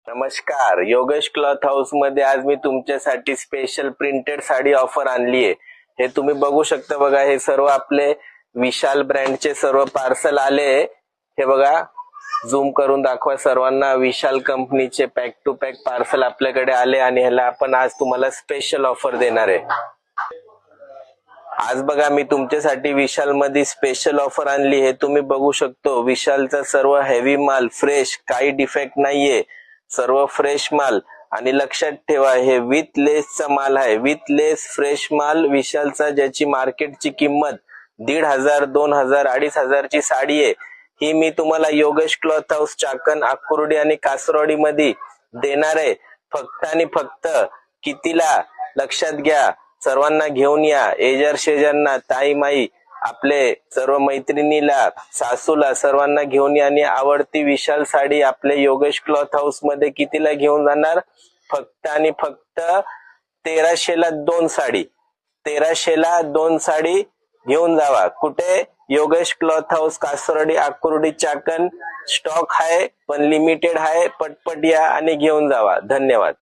नमस्कार, Yogesh cloth house मध्ये आज मी तुमच्यासाठी स्पेशल प्रिंटेड साडी ऑफर आणली आहे। हे तुम्ही बघू शकता बघा, हे सर्व आपले विशाल ब्रँडचे सर्व पार्सल आले। हे बघा, झूम करून दाखवा सर्वांना। विशाल कंपनीचे पॅक टू पॅक पार्सल आपल्याकडे आले आणि ह्याला आपण आज तुम्हाला स्पेशल ऑफर देणार आहे। आज बघा, मी तुमच्यासाठी विशाल मध्ये स्पेशल ऑफर आणली। हे तुम्ही बघू शकतो, विशालचा सर्व हेवी माल फ्रेश, काही डिफेक्ट नाहीये, सर्व फ्रेश माल। आणि लक्षात ठेवा, हे विथ लेसचा माल आहे, विथ लेस फ्रेश माल विशालचा, ज्याची मार्केटची किंमत 1,500, 2,000, 2,500 ची साडी आहे। ही मी तुम्हाला योगेश क्लॉथ हाऊस चाकण, आकुर्डी आणि कासरवाडी मध्ये देणार आहे। फक्त आणि फक्त कितीला? लक्षात घ्या, सर्वांना घेऊन या, एजार शेजारना, ताई माई, आपले सर्व मैत्रिणीला, सासूला, सर्वांना घेऊन या आणि आवडती विशाल साडी आपले योगेश क्लॉथ हाऊस मध्ये कितीला घेऊन जाणार? फक्त आणि फक्त 1,300ला 2 साडी, 1,300ला 2 साडी घेऊन जावा। कुठे? Yogesh cloth house, Kasarwadi, Akurdi, Chakan. Stock आहे पण लिमिटेड आहे, पटपट या आणि घेऊन जावा। धन्यवाद।